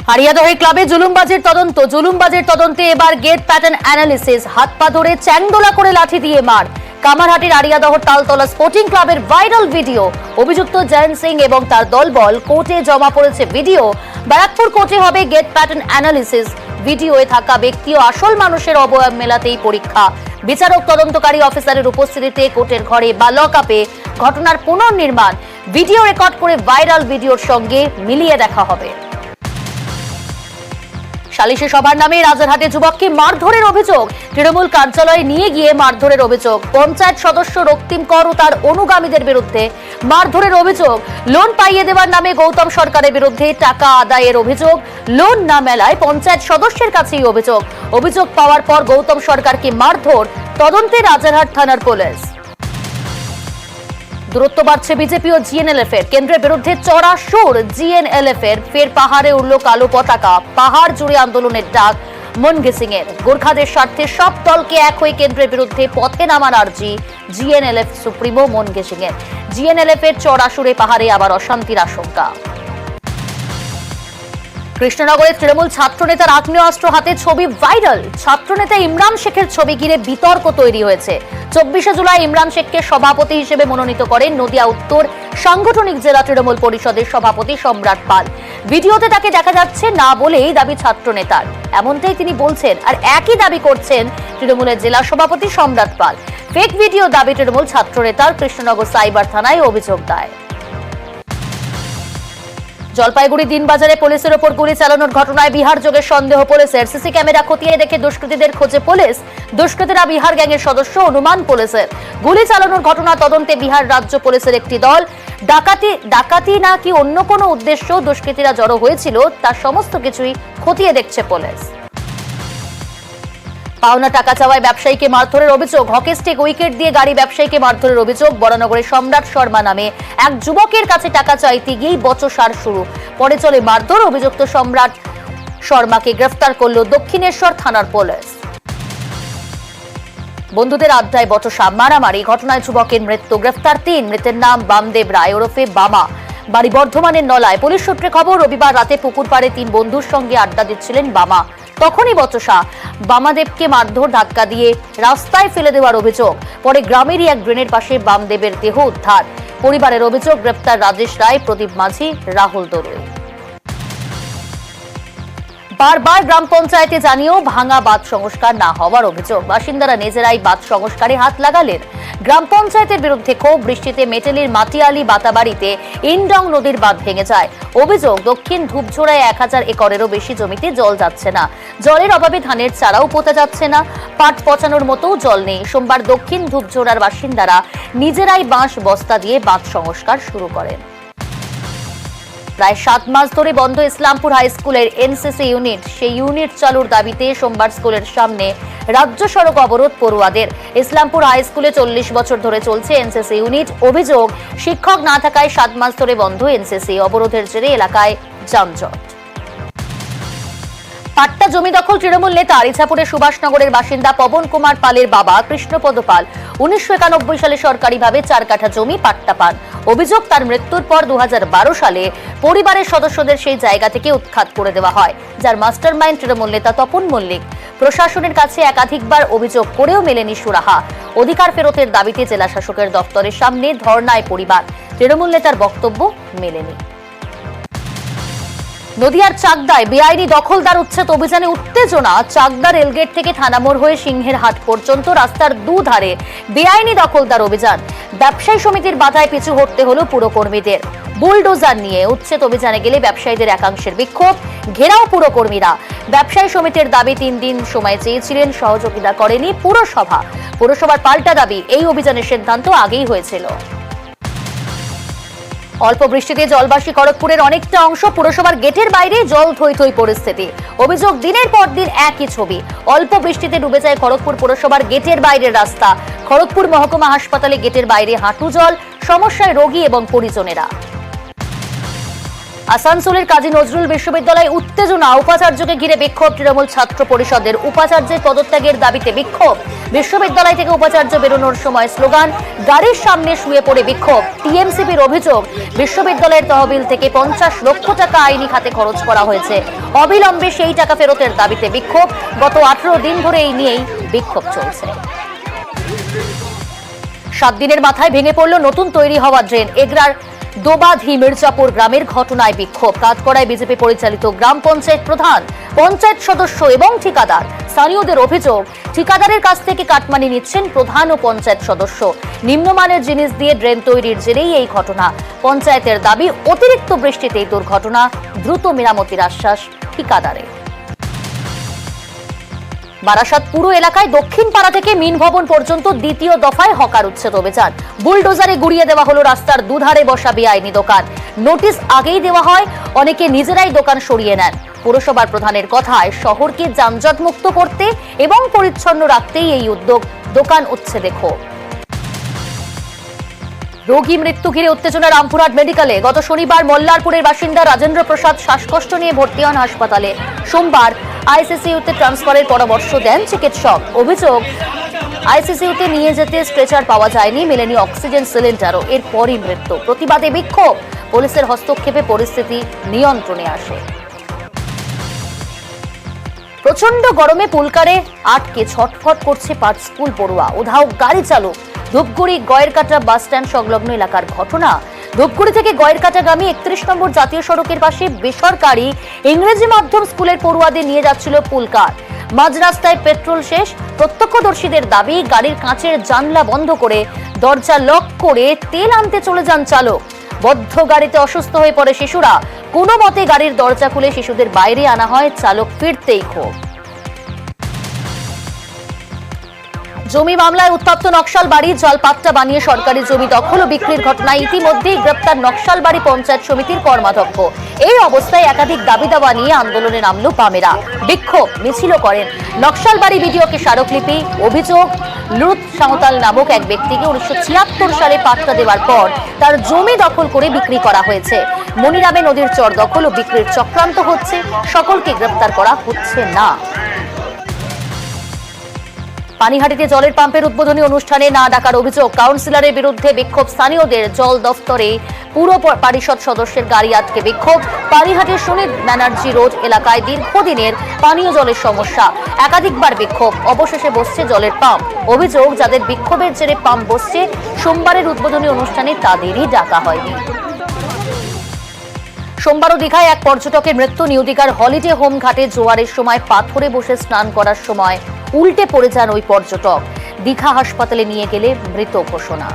হারিয়াদহে ক্লাবে জুলুমবাজির তদন্তে এবার গেট প্যাটার্ন অ্যানালিসিস, হাত পা ধরে চ্যাংদোলা করে লাঠি দিয়ে মার। কামারহাটির আরিয়াদহ তালতলা স্পোর্টিং ক্লাবের ভাইরাল ভিডিও। অভিযুক্ত জয়ন্ত সিং এবং তার দলবল কোর্টে জমা পড়েছে ভিডিও। ব্যারাকপুর কোর্টে হবে গেট প্যাটার্ন অ্যানালিসিস। ভিডিওয়ে থাকা ব্যক্তি ও আসল মানুষের অবয়ব মেলাতেই পরীক্ষা। বিচারক তদন্তকারী অফিসারের উপস্থিতিতে কোর্টের ঘরে বা লকআপে ঘটনার পুনর্নির্মাণ ভিডিও রেকর্ড করে ভাইরাল ভিডিওর সঙ্গে মিলিয়ে দেখা হবে। সালিশি সভার নামে রাজারহাটে যুবককে মারধরের অভিযোগ। তৃণমূল কার্যালয়ে নিয়ে গিয়ে মারধরের অভিযোগ। পঞ্চায়েত সদস্য রক্তিম কর ও তার অনুগামীদের বিরুদ্ধে মারধরের অভিযোগ। লোন পাইয়ে দেওয়ার নামে গৌতম সরকারের বিরুদ্ধে টাকা আদায়ের অভিযোগ। লোন না মেলায় পঞ্চায়েত সদস্যের কাছেই অভিযোগ। অভিযোগ পাওয়ার পর গৌতম সরকারকে মারধর, তদন্তে রাজারহাট থানার পুলিশ। দূরত্ব বাড়ছে বিজেপি ও জিএনএলএফ এর। কেন্দ্রের বিরুদ্ধে চড়া সুর জিএনএলএফ এর। ফের পাহাড়ে উঠল কালো পতাকা। পাহাড় জুড়ে আন্দোলনের ডাক মনগে সিং এর। গোর্খাদের স্বার্থে সব দলকে এক হয়ে কেন্দ্রের বিরুদ্ধে পথে নামার আর্জি জিএনএলএফ সুপ্রিমো মনগে সিং এর। জিএনএলএফ এর চড়া সুরে পাহাড়ে আবার অশান্তির আশঙ্কা। কৃষ্ণনগরে তৃণমূল ছাত্রনেতার আগ্নেয়াস্ত্র হাতে ছবি ভাইরাল। ছাত্রনেতা ইমরান শেখের ছবি ঘিরে বিতর্ক তৈরি হয়েছে। 24শে জুলাই ইমরান শেখকে সভাপতি হিসেবে মনোনীত করেন নদিয়া উত্তর সাংগঠনিক জেলা তৃণমূল পরিষদের সভাপতি সম্রাট পাল। ভিডিওতে তাকে দেখা যাচ্ছে না বলেই দাবি ছাত্রনেতার, এমনটাই তিনি বলছেন। আর একই দাবি করছেন তৃণমূলের জেলা সভাপতি সম্রাট পাল। ফেক ভিডিও দাবি তৃণমূল ছাত্রনেতার। কৃষ্ণনগর সাইবার থানায় অভিযোগ দায়। জলপাইগুড়ি দিনবাজারে পুলিশের ওপর গুলি চালানোর ঘটনায় বিহার যোগের সন্দেহ পুলিশের। সিসি ক্যামেরা খতিয়ে দেখে দুষ্কৃতীদের খোঁজে পুলিশ। দুষ্কৃতীরা বিহার গ্যাংয়ের সদস্য অনুমান পুলিশের। গুলি চালানোর ঘটনা তদন্তে বিহার রাজ্য পুলিশের একটি দল। ডাকাতি নাকি অন্য কোনো উদ্দেশ্য দুষ্কৃতীরা জড়ো হয়েছিল তার সমস্ত কিছুই খতিয়ে দেখছে পুলিশ। পাওনা টাকা চাওয়ায় ব্যবসায়ীকে মারধরের অভিযোগ। হকি স্টিক উইকেট দিয়ে গাড়ি ব্যবসায়ীকে মারধরের অভিযোগ। বরানগরের সম্রাট শর্মা নামে এক যুবকের কাছে টাকা চাইতে গিয়েই বচসার শুরু। পরে চলে মারধর। অভিযুক্ত সম্রাট শর্মাকে গ্রেফতার করল দক্ষিণেশ্বর থানার পুলিশ। বন্ধুদের আড্ডায় বচসা, মারামারি। ঘটনায় যুবকের মৃত্যু। গ্রেফতার 3। মৃতের নাম বামদেব রায় ওরফে বামা, বাড়ি বর্ধমানের নলায়। পুলিশ সূত্রে খবর, রবিবার রাতে পুকুর পাড়ে 3 বন্ধুর সঙ্গে আড্ডা দিচ্ছিলেন বামা। তখনই বচসা। বামাদেবকে মারধর, ধাক্কা দিয়ে রাস্তায় ফেলে দেওয়ার অভিযোগ। পরে গ্রামেরই এক ড্রেনের পাশে বামদেবের দেহ উদ্ধার। পরিবারের অভিযোগ, গ্রেপ্তার রাজেশ রায়, প্রদীপ মাঝি, রাহুল দরুই। বারবার গ্রাম পঞ্চায়েতে জানিয়েও ভাঙা বাঁধ সংস্কার না হওয়ার অভিযোগ। বাসিন্দারা নিজেরাই বাঁধ সংস্কারে হাত লাগালেন। গ্রাম পঞ্চায়েতের বিরুদ্ধে ক্ষোভ। বৃষ্টিতে মেটেলির মাটিয়ালি বাতাবাড়িতে ইনডং নদীর বাঁধ ভেঙে যায়। অভিযোগ, দক্ষিণ ধূপঝোড়ায় 1000 একরেরও বেশি জমিতে জল যাচ্ছে না। জলের অভাবে ধানের চারাও পোতা যাচ্ছে না। পাট পচানোর মতো জল নেই। সোমবার দক্ষিণ ধূপঝোড়ার বাসিন্দারা নিজেরাই বাঁশ বস্তা দিয়ে বাঁধ সংস্কার শুরু করেন। প্রায় 7 মাস ধরে বন্ধ ইসলামপুর হাই স্কুলের এনসিসি ইউনিট। সেই ইউনিট চালুর দাবিতে সোমবার স্কুলের সামনে রাজ্য সড়ক অবরোধ পড়ুয়াদের। ইসলামপুর হাই স্কুলে 40 বছর ধরে চলছে এনসিসি ইউনিট। অভিযোগ, শিক্ষক না থাকায় 7 মাস ধরে বন্ধ এনসিসি। অবরোধের জেরে এলাকায় যানজট। পাট্টা জমি দখল তৃণমূল নেতা। ইছাপুরের সুভাষনগরের বাসিন্দা পবন কুমার পালের বাবা কৃষ্ণপদ পাল 1991 সালে সরকারিভাবে 4 কাঠা জমি পাট্টা পান। অভিযোগ, তার মৃত্যুর পর 2012 সালে পরিবারের সদস্যদের সেই জায়গা থেকে উৎখাত করে দেওয়া হয়, যার মাস্টারমাইন্ড তৃণমূল নেতা তপন মল্লিক। প্রশাসনের কাছে একাধিকবার অভিযোগ করেও মেলেনি সুরাহা। অধিকার ফেরতের দাবিতে জেলা শাসকের দপ্তরের সামনে ধর্নায় পরিবার। তৃণমূল নেতার বক্তব্য মেলেনি। নদিয়ার চাকদায় বেআইনি দখলদার উচ্ছেদ অভিযানে উত্তেজনা। চাকদা রেলগেট থেকে থানামোড় হয়ে সিংহের হাট পর্যন্ত রাস্তার দুধারে বেআইনি দখলদার অভিযান। ব্যবসায়ী সমিতির বাধায় পিছু হটতে হলো পুরকর্মীদের। বুলডোজার নিয়ে উচ্ছেদ অভিযানে গেলে ব্যবসায়ীদের একাংশের বিক্ষোভ। ঘেরাও পুরকর্মীরা। ব্যবসায়ী সমিতির দাবি 3 দিন সময় চেয়েছিলেন, সহযোগিতা করেনি পুরসভা। পুরসভার পাল্টা দাবি, এই অভিযানের সিদ্ধান্ত আগেই হয়েছিল। অল্প বৃষ্টিতে জলবাসী খড়গপুরের অনেকটা অংশ। পুরসভার গেটের বাইরে জল থই থই পরিস্থিতি। অভিযোগ, দিনের পর দিন একই ছবি। অল্প বৃষ্টিতে ডুবে যায় খড়গপুর পুরসভার গেটের বাইরের রাস্তা। খড়গপুর মহকুমা হাসপাতালে গেটের বাইরে হাঁটু জল। সমস্যায় রোগী এবং পরিজনেরা। আসানসোলের কাজী নজরুল বিশ্ববিদ্যালয়ে উত্তেজনা। উপাচার্যকে ঘিরে বিক্ষোভ তৃণমূল ছাত্র পরিষদের। উপাচার্যের পদত্যাগের দাবিতে বিক্ষোভ। বিশ্ববিদ্যালয় থেকে উপাচার্য বেরোনোর সময় স্লোগান, গাড়ির সামনে শুয়ে পড়ে বিক্ষোভ। টিএমসিপির অভিযোগ, বিশ্ববিদ্যালয়ের তহবিল থেকে 50 লক্ষ টাকা আইনি খাতে খরচ করা হয়েছে। অবিলম্বে সেই টাকা ফেরতের দাবিতে বিক্ষোভ। গত 18 দিন ধরে এই নিয়েই বিক্ষোভ চলছে। 7 দিনের মাথায় ভেঙে পড়ল নতুন তৈরি হওয়া ড্রেন। এগরার দোবাধি মির্জাপুর গ্রামের ঘটনায় বিক্ষোভ। কাঠগড়ায় বিজেপি পরিচালিত গ্রাম পঞ্চায়েত প্রধান, পঞ্চায়েত সদস্য এবং ঠিকাদার। স্থানীয়দের অভিযোগ, ঠিকাদারের কাছ থেকে কাটমানি নিচ্ছেন প্রধান ও পঞ্চায়েত সদস্য। নিম্নমানের জিনিস দিয়ে ড্রেন তৈরির জেরেই এই ঘটনা। পঞ্চায়েতের দাবি, অতিরিক্ত বৃষ্টিতেই দুর্ঘটনা, দ্রুত মেরামতির আশ্বাস ঠিকাদারের। বারাসাত পুরো এলাকায় দক্ষিণ পাড়া থেকে মিন ভবন পর্যন্ত দ্বিতীয় দফায় হকার উচ্ছেদ অভিযান। বুলডোজারে গুড়িয়ে দেওয়া হলো রাস্তার দুধারে বসা বেআইনি দোকান। নোটিশ আগেই দেওয়া হয়, অনেকে নিজেরাই দোকান সরিয়ে নেন। পুরসভার প্রধানের কথায়, শহরকে যানজট মুক্ত করতে এবং পরিচ্ছন্ন রাখতেই এই উদ্যোগ। দোকান উচ্ছেদে ক্ষোভ। রোগী মৃত্যু ঘিরে উত্তেজনা রামপুরহাট মেডিকেলে। গত শনিবার মল্লারপুরের বাসিন্দা রাজেন্দ্র প্রসাদ শ্বাসকষ্ট নিয়ে ভর্তি হন হাসপাতালে। সোমবার আইসিসিউতে ট্রান্সফারের পরামর্শ দেন চিকিৎসক। অভিযোগ, আইসিসিউতে নিয়ে যেতে স্ট্রেচার পাওয়া যায়নি, মেলেনি অক্সিজেন সিলিন্ডারও। এরপরই মৃত্যু। প্রতিবাদে বিক্ষোভ। পুলিশের হস্তক্ষেপে পরিস্থিতি নিয়ন্ত্রণে আসে। প্রচন্ড গরমে পুলকারে আটকে ছটফট করছে 5 স্কুল পড়ুয়া। উধাও গাড়ি চালক। ধূপগুড়ি গয়েরকাটা বাস স্ট্যান্ড সংলগ্ন এলাকার ঘটনা। ধূপগুড়ি থেকে গয়েরকাটাগামী 31 নম্বর জাতীয় সড়কের পাশে বেসরকারি ইংরেজি মাধ্যম স্কুলের পড়ুয়াদের নিয়ে যাচ্ছিল পুলকার। মাঝ রাস্তায় পেট্রোল শেষ। প্রত্যক্ষদর্শীদের দাবি, গাড়ির কাঁচের জানলা বন্ধ করে দরজা লক করে তেল আনতে চলে যান চালক। বদ্ধ গাড়িতে অসুস্থ হয়ে পড়ে শিশুরা। কোনো মতে গাড়ির দরজা খুলে শিশুদের বাইরে আনা হয়। চালক ফিরতেই ক্ষোভ। জমি মামলায় উত্তপ্ত নকশালবাড়ি। জলপাট্টা বানিয়ে সরকারি জমি দখল ও বিক্রির ঘটনায় ইতিমধ্যেই গ্রেপ্তার নকশালবাড়ি পঞ্চায়েত সমিতির কর্মাধ্যক্ষ। এই অবস্থায় একাধিক দাবি দাওয়া নিয়ে আন্দোলনে নামল বামেরা। বিক্ষোভ মিছিলও করেন। নকশালবাড়ি বিডিওকে স্মারকলিপি। অভিযোগ, লুত সাঁওতাল নামক এক ব্যক্তিকে 1976 সালে পাট্টা দেওয়ার পর তার জমি দখল করে বিক্রি করা হয়েছে। মনিরামে নদীর চর দখল ও বিক্রির চক্রান্ত হচ্ছে। সকলকে গ্রেপ্তার করা হচ্ছে না। পানিহাটিতে জলের পাম্পের উদ্বোধনী অনুষ্ঠানে না ডাকার অভিযোগ। কাউন্সিলরের বিরুদ্ধে বিক্ষোভ স্থানীয়দের। জল দফতরে পুর পরিষদ সদস্যের গাড়ি আটকে বিক্ষোভ। পানিহাটির সুনীত ব্যানার্জি রোড এলাকায় দীর্ঘদিনের পানীয় জলের সমস্যা। একাধিকবার বিক্ষোভ। অবশেষে বসছে জলের পাম্প। অভিযোগ, যাদের বিক্ষোভের জেরে পাম্প বসছে, সোমবারের উদ্বোধনী অনুষ্ঠানে তাদেরই ডাকা হয়নি। সোমবারও দীঘায় এক পর্যটকের মৃত্যু। নিউ দীঘার হলিডে হোম ঘাটে জোয়ারের সময় পাথরে বসে স্নান করার সময় উল্টে পড়ে যান ওই পর্যটক। দীঘা হাসপাতালে নিয়ে গেলে মৃত ঘোষণা।